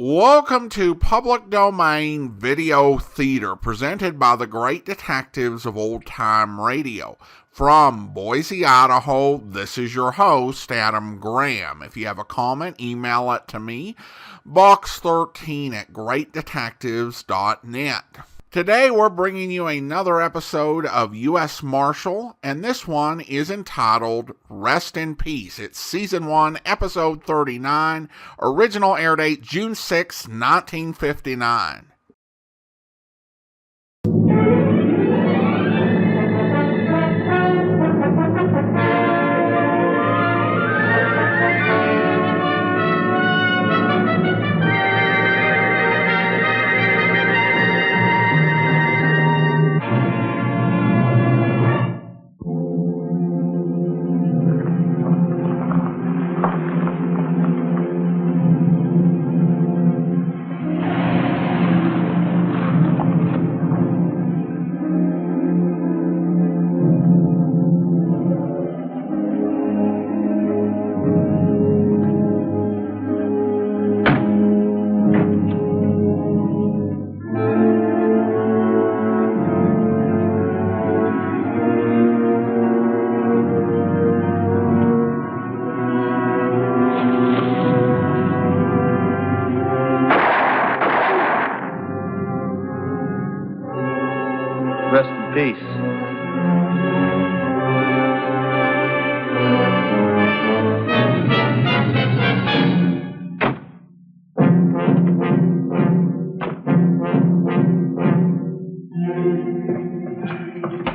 Welcome to Public Domain Video Theater, presented by the great detectives of old-time radio. From Boise, Idaho, this is your host, Adam Graham. If you have a comment, email it to me, box13@greatdetectives.net. Today we're bringing you another episode of U.S. Marshal, and this one is entitled Rest in Peace. It's Season 1, Episode 39, original air date June 6, 1959. Rest in peace.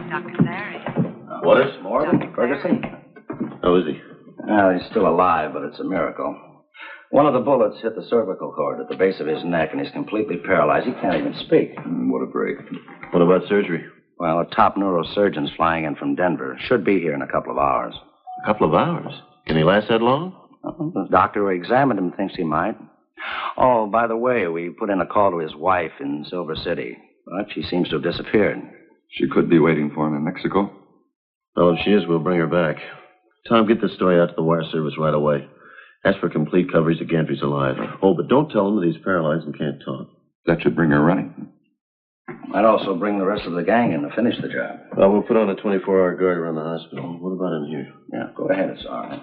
Dr. Larry. What is Morgan? Ferguson? How is he? He's still alive, but it's a miracle. One of the bullets hit the cervical cord at the base of his neck, and he's completely paralyzed. He can't even speak. What a break. What about surgery? Well, a top neurosurgeon's flying in from Denver. Should be here in a couple of hours. A couple of hours? Can he last that long? The doctor who examined him thinks he might. Oh, by the way, we put in a call to his wife in Silver City, but she seems to have disappeared. She could be waiting for him in Mexico. Well, if she is, we'll bring her back. Tom, get this story out to the wire service right away. Ask for complete coverage that Gantry's alive. Oh, but don't tell him that he's paralyzed and can't talk. That should bring her running. Might also bring the rest of the gang in to finish the job. Well, we'll put on a 24-hour guard around the hospital. What about in here? Yeah, go ahead. It's all right.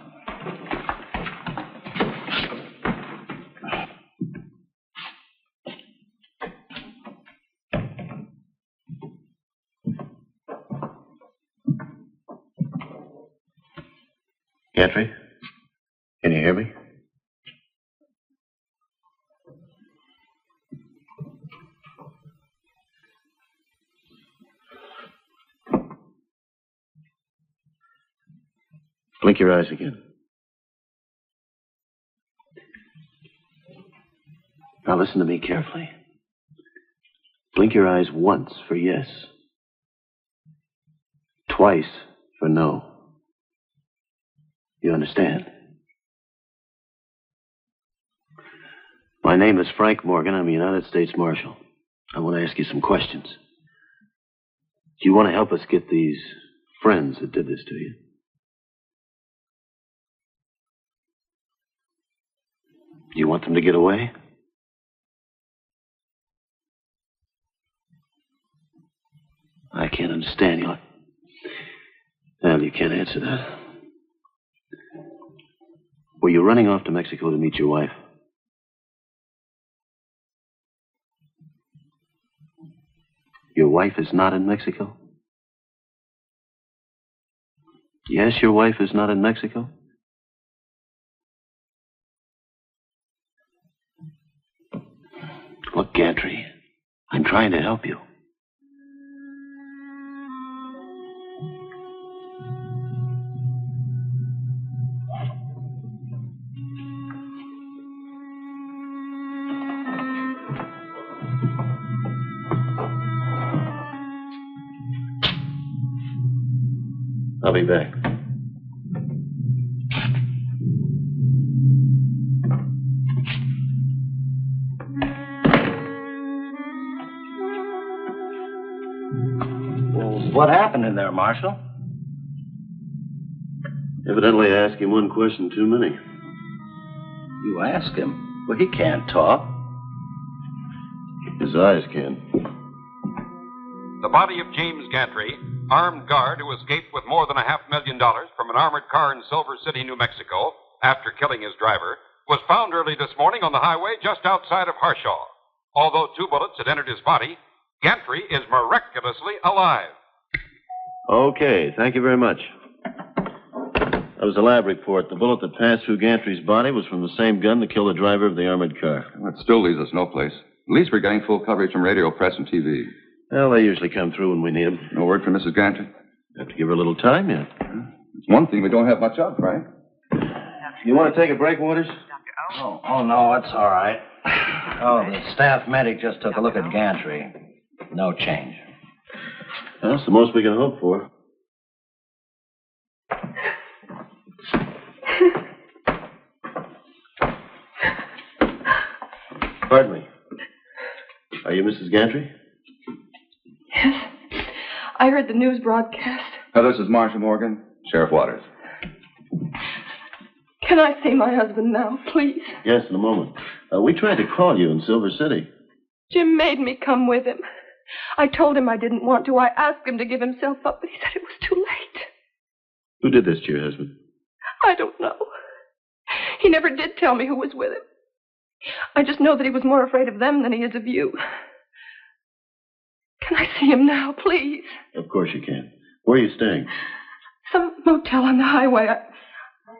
Gantry? Can you hear me? Blink your eyes again. Now listen to me carefully. Blink your eyes once for yes. Twice for no. You understand? My name is Frank Morgan. I'm a United States Marshal. I want to ask you some questions. Do you want to help us get these friends that did this to you? Do you want them to get away? I can't understand you. Well, you can't answer that. Were you running off to Mexico to meet your wife? Your wife is not in Mexico? Yes, your wife is not in Mexico? Look, Gantry, I'm trying to help you. I'll be back. Well, what happened in there, Marshal? Evidently, I asked him one question too many. You asked him. Well, he can't talk. His eyes can. The body of James Gantry, armed guard who escaped with more than $500,000 from an armored car in Silver City, New Mexico, after killing his driver, was found early this morning on the highway just outside of Marshal. Although 2 bullets had entered his body, Gantry is miraculously alive. Okay, thank you very much. That was a lab report. The bullet that passed through Gantry's body was from the same gun that killed the driver of the armored car. Well, it still leaves us no place. At least we're getting full coverage from radio, press, and TV. Well, they usually come through when we need them. No word from Mrs. Gantry? Have to give her a little time yet. It's one thing we don't have much of, Frank. You want to take a break, Waters? Oh, no, it's all right. Oh, the staff medic just took a look at Gantry. No change. That's the most we can hope for. Pardon me. Are you Mrs. Gantry? Yes. I heard the news broadcast. This is Marshal Morgan, Sheriff Waters. Can I see my husband now, please? Yes, in a moment. We tried to call you in Silver City. Jim made me come with him. I told him I didn't want to. I asked him to give himself up, but he said it was too late. Who did this to your husband? I don't know. He never did tell me who was with him. I just know that he was more afraid of them than he is of you. Can I see him now, please? Of course you can. Where are you staying? Some motel on the highway.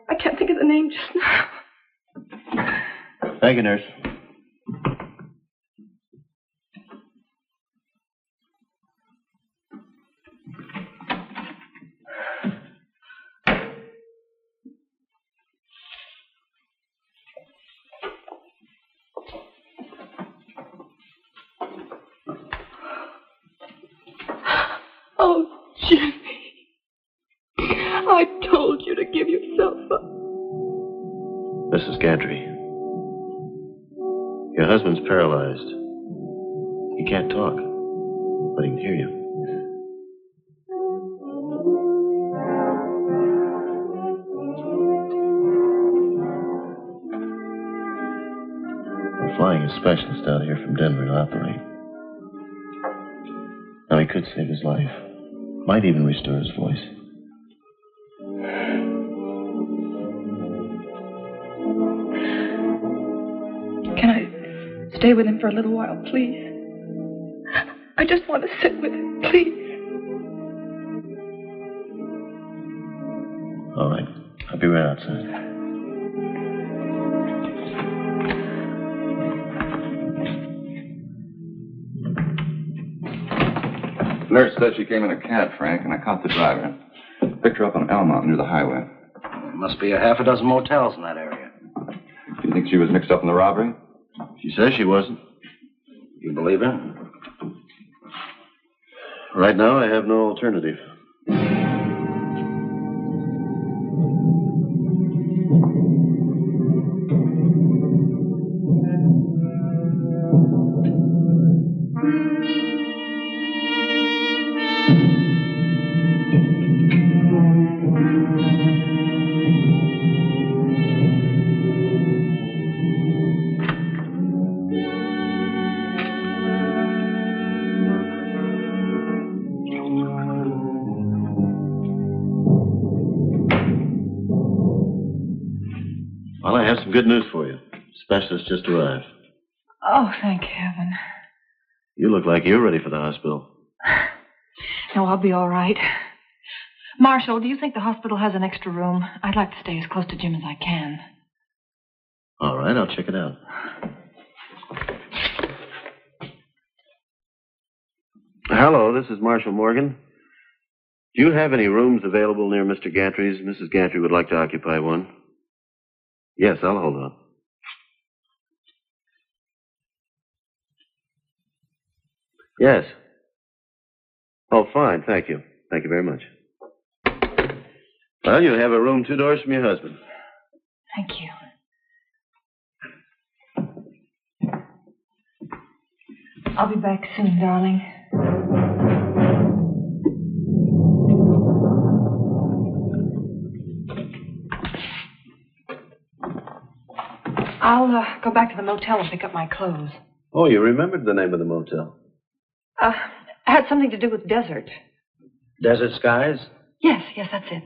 I can't think of the name just now. Thank you, nurse. Oh, Jimmy. I told you to give yourself up. Mrs. Gantry. Your husband's paralyzed. He can't talk, but he can hear you. We're flying a specialist out here from Denver to operate. Now, he could save his life. Might even restore his voice. Can I stay with him for a little while, please? I just want to sit with him, please. All right. I'll be right outside. Nurse said she came in a cab, Frank, and I caught the driver. Picked her up on Elmont near the highway. Must be a half a dozen motels in that area. Do you think she was mixed up in the robbery? She says she wasn't. You believe her? Right now, I have no alternative. Well, I have some good news for you. Specialist just arrived. Oh, thank heaven. You look like you're ready for the hospital. No, I'll be all right. Marshal, do you think the hospital has an extra room? I'd like to stay as close to Jim as I can. All right, I'll check it out. Hello, this is Marshal Morgan. Do you have any rooms available near Mr. Gantry's? Mrs. Gantry would like to occupy one. Yes, I'll hold on. Yes. Oh, fine. Thank you. Thank you very much. Well, you have a room 2 doors from your husband. Thank you. I'll be back soon, darling. I'll go back to the motel and pick up my clothes. Oh, you remembered the name of the motel? Had something to do with desert. Desert Skies? Yes, that's it.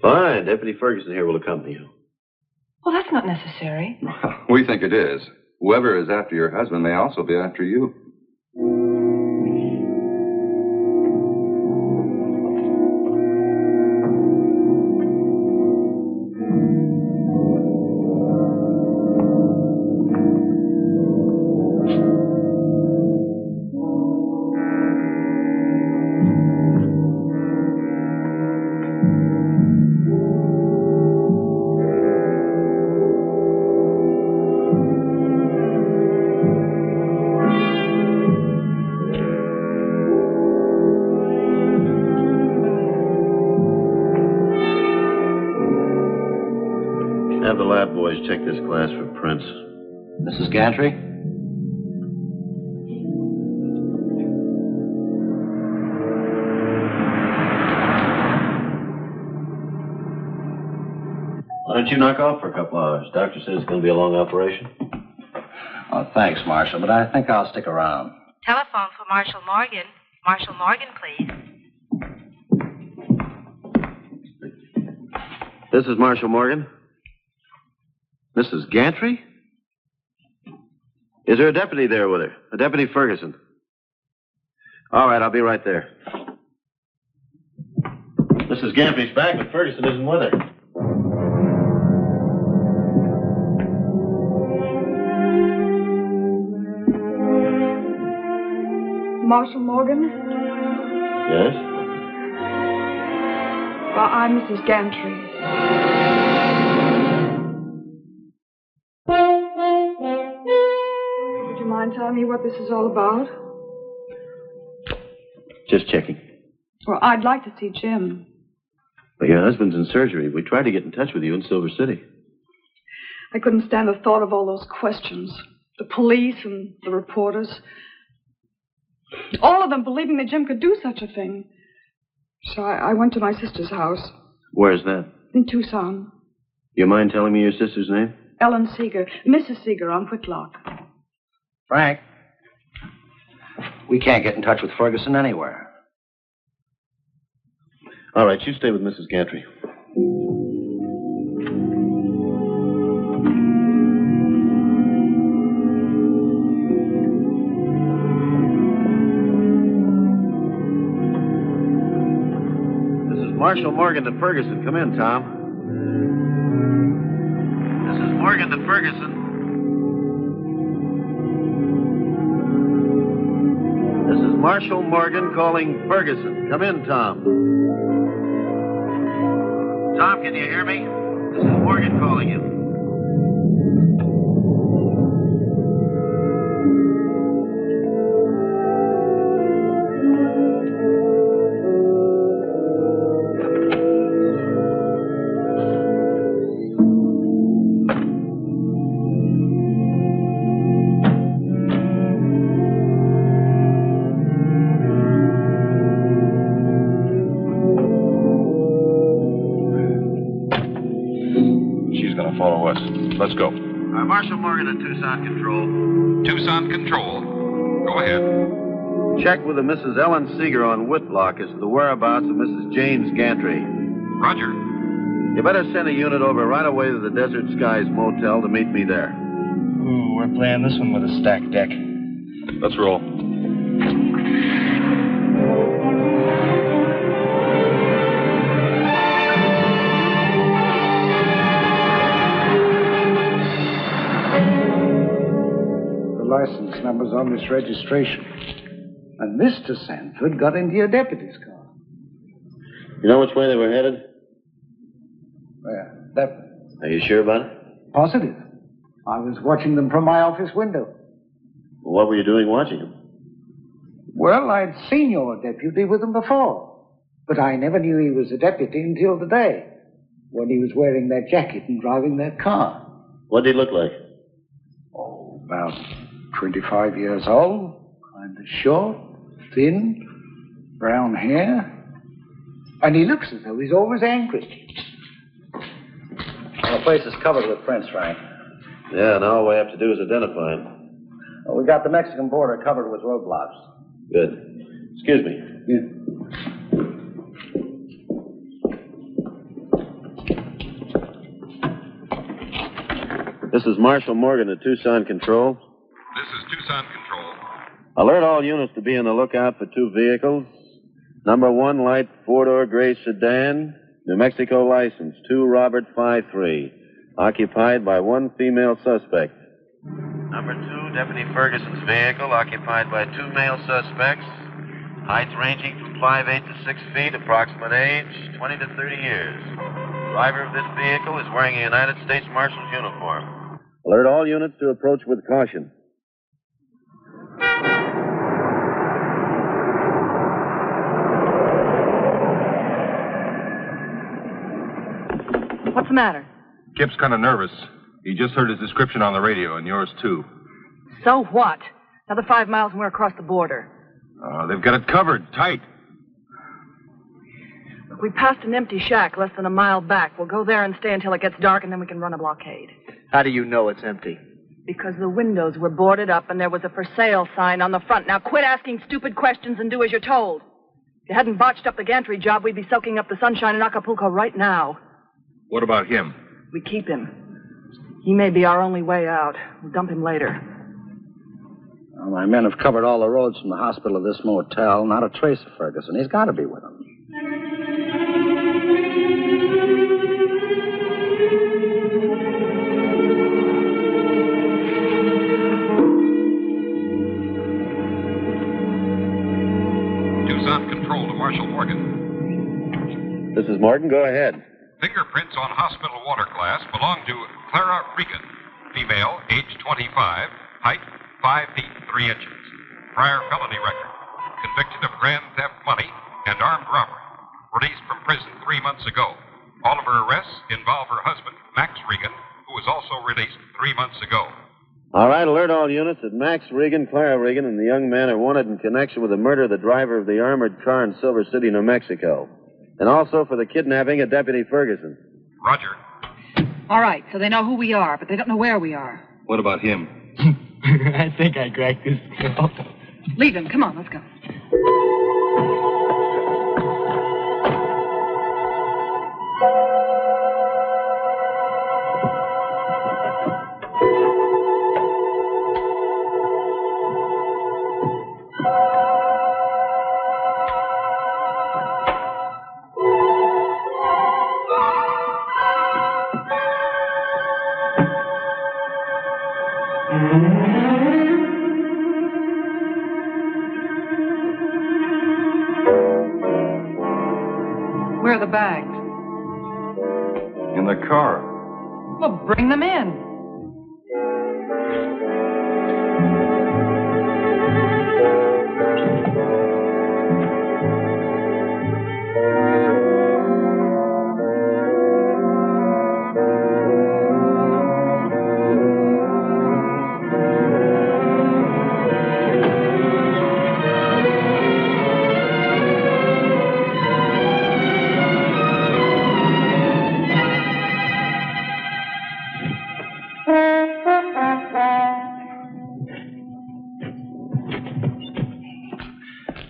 Fine. Deputy Ferguson here will accompany you. Well, that's not necessary. We think it is. Whoever is after your husband may also be after you. Have the lab boys check this glass for prints. Mrs. Gantry? Why don't you knock off for a couple hours? Doctor says it's going to be a long operation. Oh, thanks, Marshal, but I think I'll stick around. Telephone for Marshal Morgan. Marshal Morgan, please. This is Marshal Morgan. Mrs. Gantry? Is there a deputy there with her? A Deputy Ferguson? All right, I'll be right there. Mrs. Gantry's back, but Ferguson isn't with her. Marshal Morgan? Yes? Well, I'm Mrs. Gantry. Would you mind telling me what this is all about? Just checking. Well, I'd like to see Jim. Well, your husband's in surgery. We tried to get in touch with you in Silver City. I couldn't stand the thought of all those questions. The police and the reporters. All of them believing that Jim could do such a thing. So I went to my sister's house. Where's that? In Tucson. You mind telling me your sister's name? Ellen Seeger. Mrs. Seeger on Whitlock. Frank? We can't get in touch with Ferguson anywhere. All right, you stay with Mrs. Gantry. Marshal Morgan to Ferguson. Come in, Tom. This is Morgan to Ferguson. This is Marshal Morgan calling Ferguson. Come in, Tom. Tom, can you hear me? This is Morgan calling you. Follow us. Let's go. Marshal Morgan at Tucson Control. Tucson Control. Go ahead. Check with the Mrs. Ellen Seeger on Whitlock as to the whereabouts of Mrs. James Gantry. Roger. You better send a unit over right away to the Desert Skies Motel to meet me there. Ooh, we're playing this one with a stacked deck. Let's roll. License numbers on this registration. And Mr. Sanford got into your deputy's car. You know which way they were headed? That. Are you sure about it? Positive. I was watching them from my office window. Well, what were you doing watching them? Well, I'd seen your deputy with them before. But I never knew he was a deputy until today, when he was wearing that jacket and driving that car. What did he look like? Oh, about 25 years old, kind of short, thin, brown hair. And he looks as though he's always angry. Well, the place is covered with prints, Frank. Yeah, now all we have to do is identify him. Well, we got the Mexican border covered with roadblocks. Good. Excuse me. This is Marshal Morgan at Tucson Control. This is Tucson Control. Alert all units to be on the lookout for two vehicles. Number 1, light four-door gray sedan, New Mexico license, 2 Robert 53, occupied by 1 female suspect. Number 2, Deputy Ferguson's vehicle, occupied by 2 male suspects, heights ranging from 5'8" to 6 feet, approximate age 20 to 30 years. The driver of this vehicle is wearing a United States Marshal's uniform. Alert all units to approach with caution. What's the matter? Kip's kind of nervous. He just heard his description on the radio, and yours, too. So what? Another 5 miles and we're across the border. They've got it covered, tight. Look, we passed an empty shack less than a mile back. We'll go there and stay until it gets dark, and then we can run a blockade. How do you know it's empty? Because the windows were boarded up and there was a for sale sign on the front. Now quit asking stupid questions and do as you're told. If you hadn't botched up the gantry job, we'd be soaking up the sunshine in Acapulco right now. What about him? We keep him. He may be our only way out. We'll dump him later. Well, my men have covered all the roads from the hospital to this motel. Not a trace of Ferguson. He's got to be with them. Tucson Control to Marshal Morgan. This is Morgan. Go ahead. Fingerprints on hospital water glass belong to Clara Regan, female, age 25, height 5 feet 3 inches. Prior felony record. Convicted of grand theft money and armed robbery. Released from prison 3 months ago. All of her arrests involve her husband, Max Regan, who was also released 3 months ago. All right, alert all units that Max Regan, Clara Regan, and the young man are wanted in connection with the murder of the driver of the armored car in Silver City, New Mexico. And also for the kidnapping of Deputy Ferguson. Roger. All right, so they know who we are, but they don't know where we are. What about him? I think I cracked this. Leave him. Come on, let's go. Where are the bags? In the car. Well, bring them in.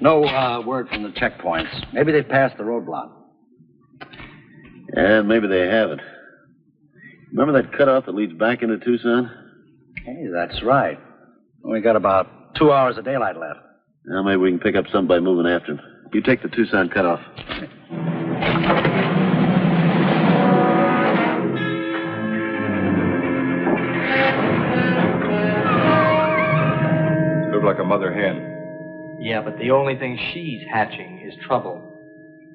No word from the checkpoints. Maybe they've passed the roadblock. Yeah, maybe they haven't. Remember that cutoff that leads back into Tucson? Hey, that's right. We got about 2 hours of daylight left. Now maybe we can pick up some by moving after him. You take the Tucson cutoff. Looked like a mother hen. Yeah, but the only thing she's hatching is trouble.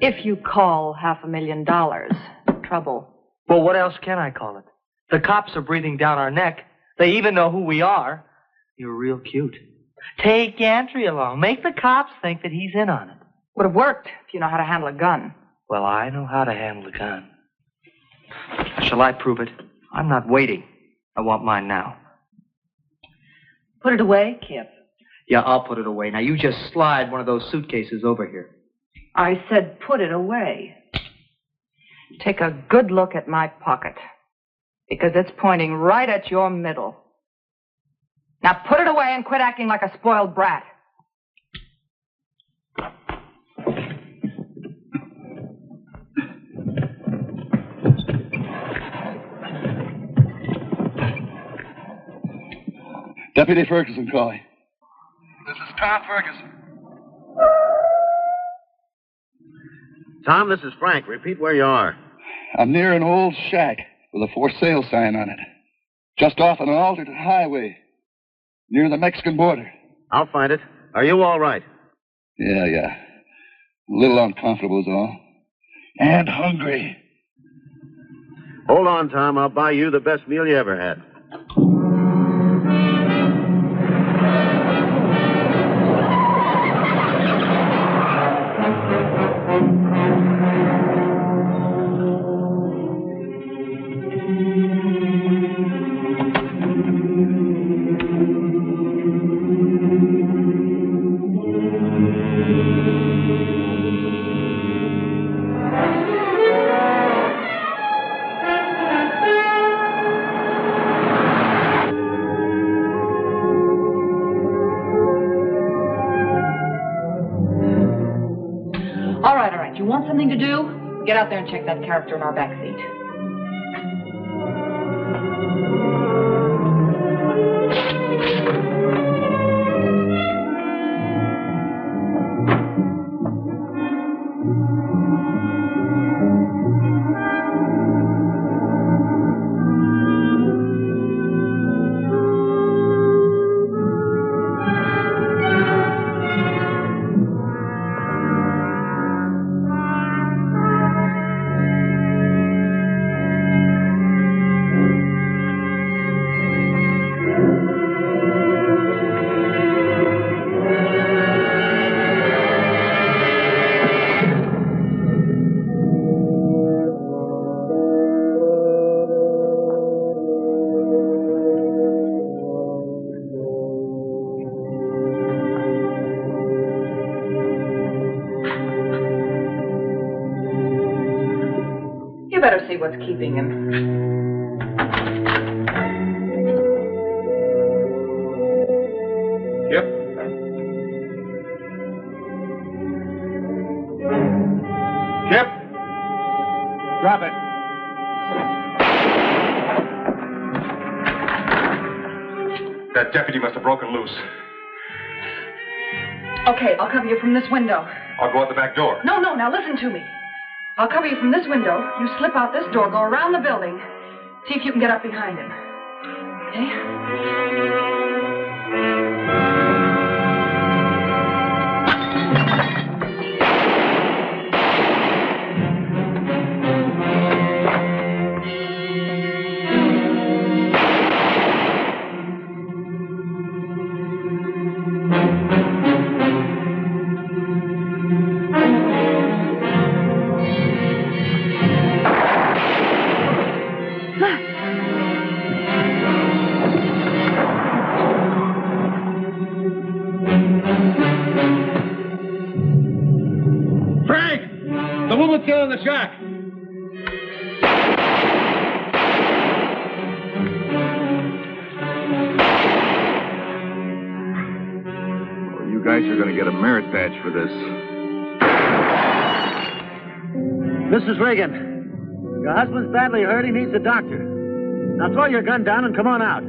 If you call $500,000 trouble. Well, what else can I call it? The cops are breathing down our neck. They even know who we are. You're real cute. Take Gantry along. Make the cops think that he's in on it. Would have worked if you know how to handle a gun. Well, I know how to handle a gun. Shall I prove it? I'm not waiting. I want mine now. Put it away, Kip. Yeah, I'll put it away. Now, you just slide one of those suitcases over here. I said put it away. Take a good look at my pocket. Because it's pointing right at your middle. Now, Now put it away and quit acting like a spoiled brat. Deputy Ferguson calling. This is Tom Ferguson. Tom, this is Frank. Repeat where you are. I'm near an old shack with a for sale sign on it. Just off an altered highway near the Mexican border. I'll find it. Are you all right? Yeah. A little uncomfortable is all. And hungry. Hold on, Tom. I'll buy you the best meal you ever had. You want something to do? Get out there and check that character in our back seat. You better see what's keeping him. Yep. Chip? Drop it. That deputy must have broken loose. Okay, I'll cover you from this window. I'll go out the back door. No, now listen to me. I'll cover you from this window. You slip out this door, go around the building. See if you can get up behind him. Okay? Still in the shack. Well, you guys are going to get a merit badge for this. Mrs. Reagan, your husband's badly hurt. He needs a doctor. Now throw your gun down and come on out.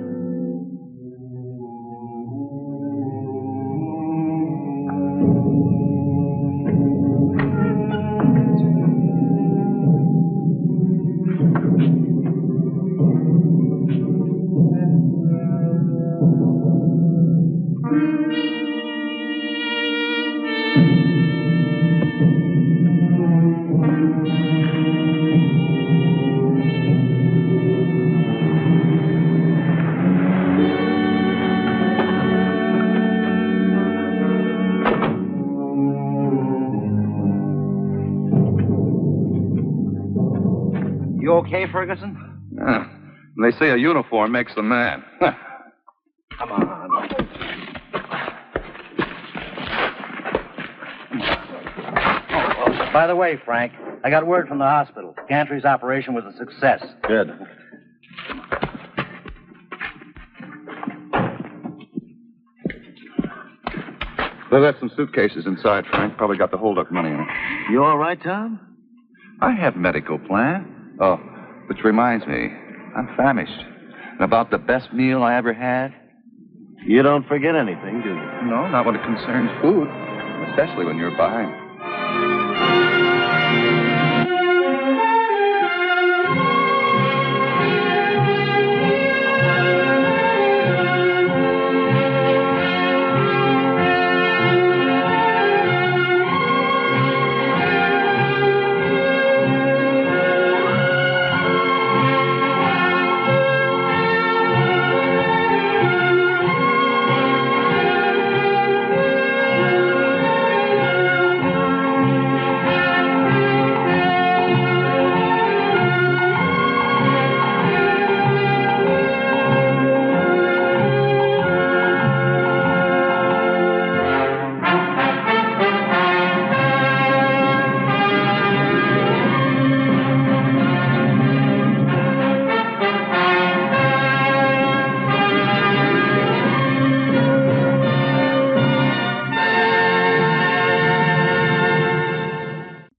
You okay, Ferguson? Yeah. They say a uniform makes the man. Come on. By the way, Frank, I got word from the hospital. Gantry's operation was a success. Good. They left some suitcases inside, Frank. Probably got the hold-up money in it. You all right, Tom? I have medical plan. Oh, which reminds me, I'm famished. And about the best meal I ever had? You don't forget anything, do you? No, not when it concerns food. Especially when you're behind.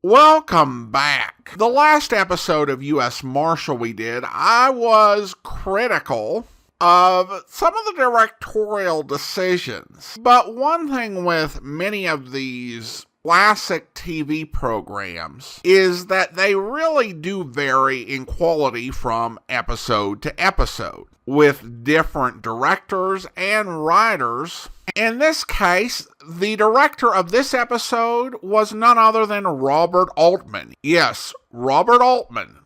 Welcome back. The last episode of U.S. Marshal we did, I was critical of some of the directorial decisions. But one thing with many of these classic TV programs is that they really do vary in quality from episode to episode, with different directors and writers. In this case, the director of this episode was none other than Robert Altman. Yes, Robert Altman,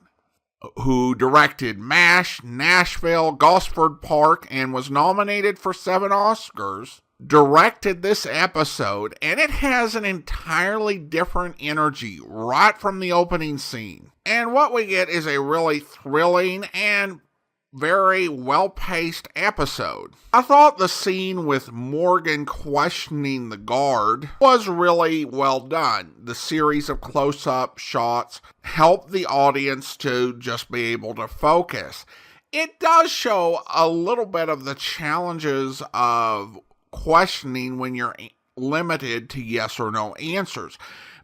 who directed MASH, Nashville, Gosford Park, and was nominated for 7 Oscars, directed this episode, and it has an entirely different energy right from the opening scene. And what we get is a really thrilling and very well-paced episode. I thought the scene with Morgan questioning the guard was really well done. The series of close-up shots helped the audience to just be able to focus. It does show a little bit of the challenges of questioning when you're limited to yes or no answers,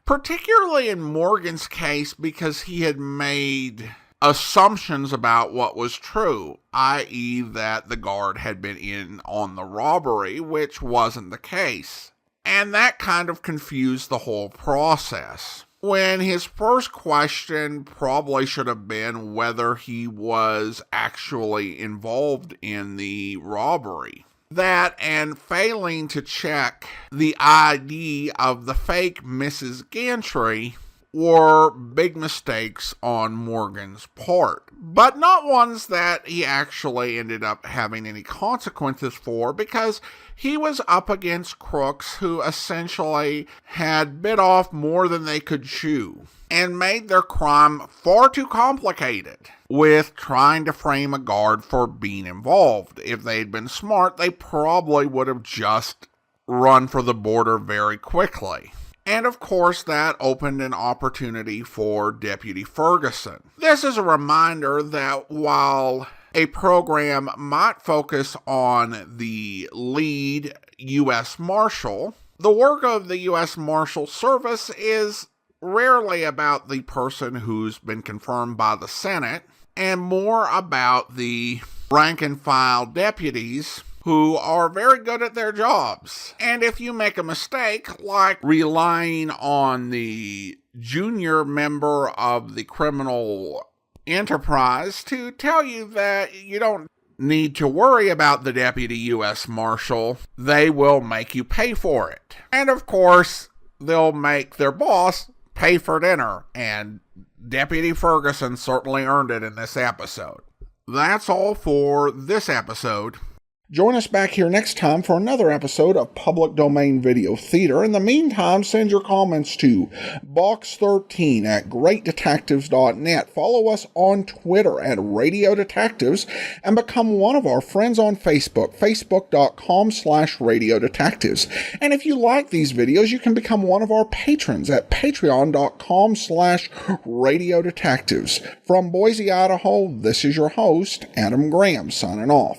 particularly in Morgan's case because he had made assumptions about what was true, i.e. that the guard had been in on the robbery, which wasn't the case. And that kind of confused the whole process. When his first question probably should have been whether he was actually involved in the robbery. That and failing to check the ID of the fake Mrs. Gantry were big mistakes on Morgan's part, but not ones that he actually ended up having any consequences for, because he was up against crooks who essentially had bit off more than they could chew and made their crime far too complicated with trying to frame a guard for being involved. If they'd been smart, they probably would have just run for the border very quickly. And of course, that opened an opportunity for Deputy Ferguson. This is a reminder that while a program might focus on the lead U.S. Marshal, the work of the U.S. Marshal Service is rarely about the person who's been confirmed by the Senate, and more about the rank-and-file deputies who are very good at their jobs. And if you make a mistake, like relying on the junior member of the criminal enterprise to tell you that you don't need to worry about the Deputy U.S. Marshal, they will make you pay for it. And of course, they'll make their boss pay for dinner, and Deputy Ferguson certainly earned it in this episode. That's all for this episode. Join us back here next time for another episode of Public Domain Video Theater. In the meantime, send your comments to box13@greatdetectives.net. Follow us on Twitter at Radio Detectives and become one of our friends on Facebook, facebook.com/Radio Detectives. And if you like these videos, you can become one of our patrons at patreon.com/Radio Detectives. From Boise, Idaho, this is your host, Adam Graham, signing off.